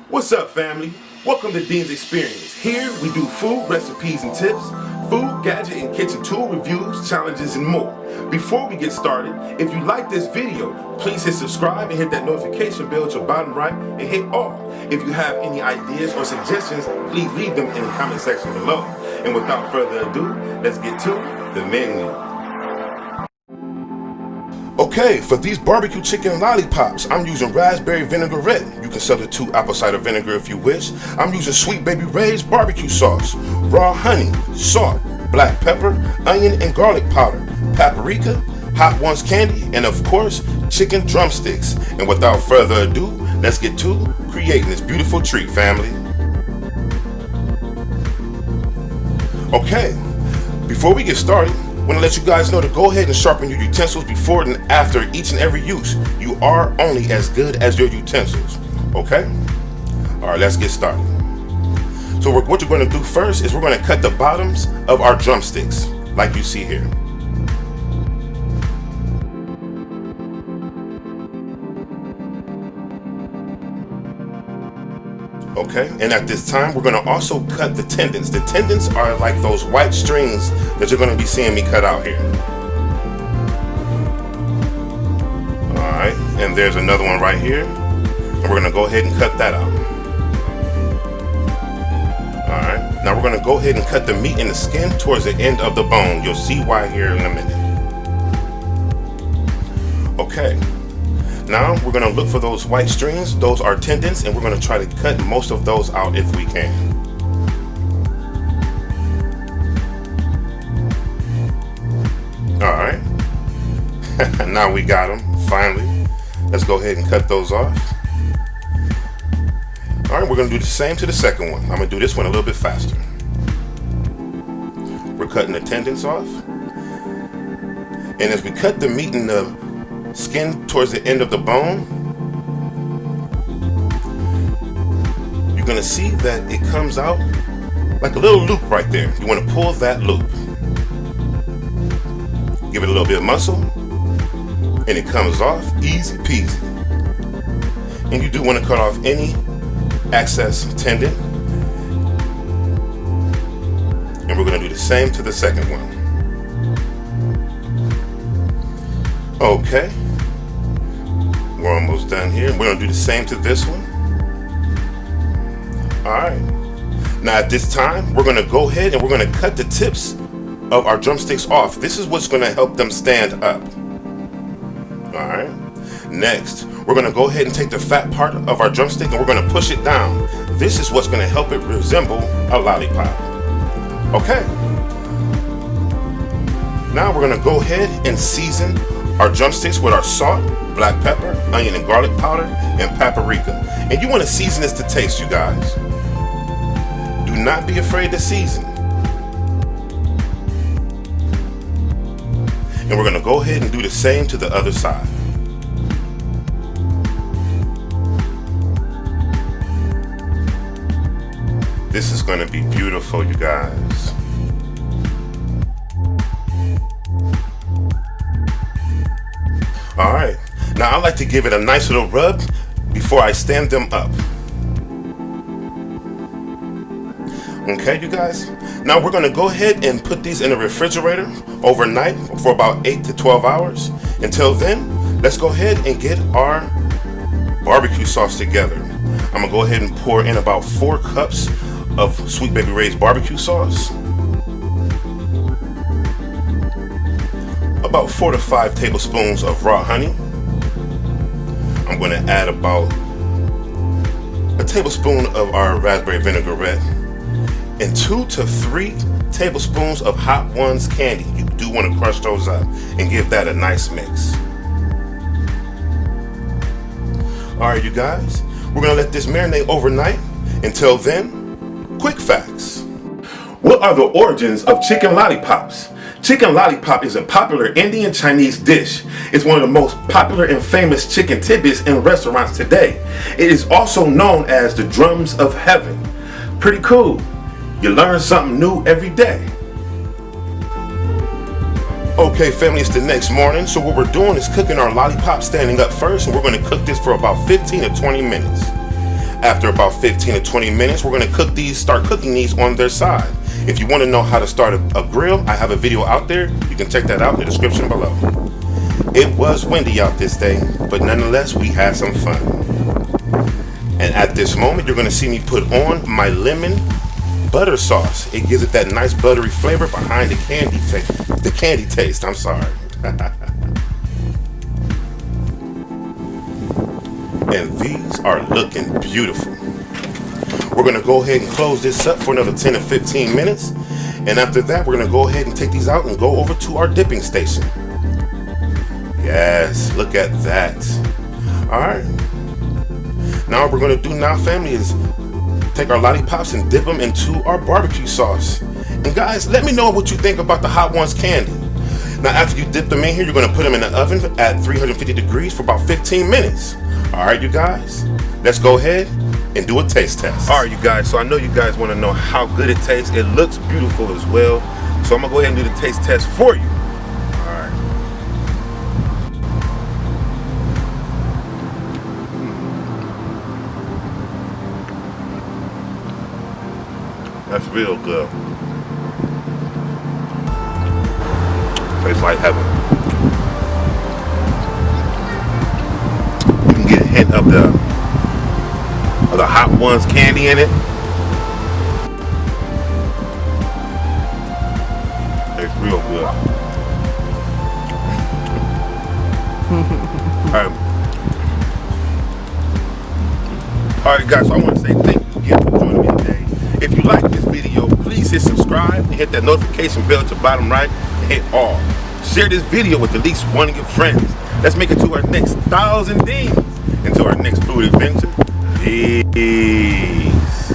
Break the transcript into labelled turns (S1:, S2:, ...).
S1: What's up, family? Welcome to Ddins Xperience. Here we do food recipes and tips, food, gadget, and kitchen tool reviews, challenges, and more. Before we get started, if you like this video, please hit subscribe and hit that notification bell at your bottom right and hit all. If you have any ideas or suggestions, please leave them in the comment section below. And without further ado, let's get to the menu. Okay, for these barbecue chicken lollipops, I'm using raspberry vinaigrette. You can substitute apple cider vinegar if you wish. I'm using Sweet Baby Ray's barbecue sauce, raw honey, salt, black pepper, onion and garlic powder, paprika, Hot Ones candy, and of course, chicken drumsticks. And without further ado, let's get to creating this beautiful treat, family. Okay, before we get started, I want to let you guys know to go ahead and sharpen your utensils before and after each and every use. You are only as good as your utensils, okay? All right, let's get started. So what you're going to do first is we're going to cut the bottoms of our drumsticks, like you see here. Okay, and at this time, we're going to also cut the tendons. The tendons are like those white strings that you're going to be seeing me cut out here. All right, and there's another one right here. And we're going to go ahead and cut that out. All right, now we're going to go ahead and cut the meat and the skin towards the end of the bone. You'll see why here in a minute. Okay. Now we're going to look for those white strings. Those are tendons, and we're going to try to cut most of those out if we can. All right. Now we got them, finally. Let's go ahead and cut those off. All right, we're going to do the same to the second one. I'm going to do this one a little bit faster. We're cutting the tendons off. And as we cut the meat and the skin towards the end of the bone, you're going to see that it comes out like a little loop right there. You want to pull that loop. Give it a little bit of muscle, and it comes off easy peasy. And you do want to cut off any excess tendon. And we're going to do the same to the second one. Okay, we're almost done here. We're gonna do the same to this one. All right, now at this time, we're gonna go ahead and we're gonna cut the tips of our drumsticks off. This is what's gonna help them stand up. All right, next, we're gonna go ahead and take the fat part of our drumstick and we're gonna push it down. This is what's gonna help it resemble a lollipop. Okay, now we're gonna go ahead and season our drumsticks with our salt, black pepper, onion and garlic powder, and paprika. And you want to season this to taste, you guys. Do not be afraid to season. And we're going to go ahead and do the same to the other side. This is going to be beautiful, you guys. All right, now I like to give it a nice little rub before I stand them up. Okay, you guys, now we're gonna go ahead and put these in the refrigerator overnight for about 8 to 12 hours. Until then, let's go ahead and get our barbecue sauce together. I'm gonna go ahead and pour in about 4 cups of Sweet Baby Ray's barbecue sauce. About 4 to 5 tablespoons of raw honey. I'm going to add about a tablespoon of our raspberry vinaigrette and 2 to 3 tablespoons of Hot Ones candy. You do want to crush those up and give that a nice mix. All right, you guys, we're going to let this marinate overnight. Until then, quick facts. What are the origins of chicken lollipops? Chicken lollipop is a popular Indian Chinese dish. It's one of the most popular and famous chicken tidbits in restaurants today. It is also known as the drums of heaven. Pretty cool. You learn something new every day. Okay, family, it's the next morning. So what we're doing is cooking our lollipop standing up first, and we're going to cook this for about 15 to 20 minutes. After about 15 to 20 minutes, we're gonna start cooking these on their side. If you wanna know how to start a grill, I have a video out there. You can check that out in the description below. It was windy out this day, but nonetheless, we had some fun. And at this moment, you're gonna see me put on my lemon butter sauce. It gives it that nice buttery flavor behind the candy taste, I'm sorry. And these are looking beautiful. We're gonna go ahead and close this up for another 10 to 15 minutes. And after that, we're gonna go ahead and take these out and go over to our dipping station. Yes, look at that. All right. Now what we're gonna do now, family, is take our lollipops and dip them into our barbecue sauce. And guys, let me know what you think about the Hot Ones candy. Now after you dip them in here, you're gonna put them in the oven at 350 degrees for about 15 minutes. All right, you guys, let's go ahead and do a taste test. All right, you guys, so I know you guys wanna know how good it tastes. It looks beautiful as well. So I'm gonna go ahead and do the taste test for you. All right. That's real good. Tastes like heaven. You can get a hint of the Hot Ones candy in it. It's real good. All right, guys, so I want to say thank you again for joining me today. If you like this video, please hit subscribe and hit that notification bell at the bottom right and hit all. Share this video with at least one of your friends. Let's make it to our next 1,000 Ddins. Until our next food adventure. Peace.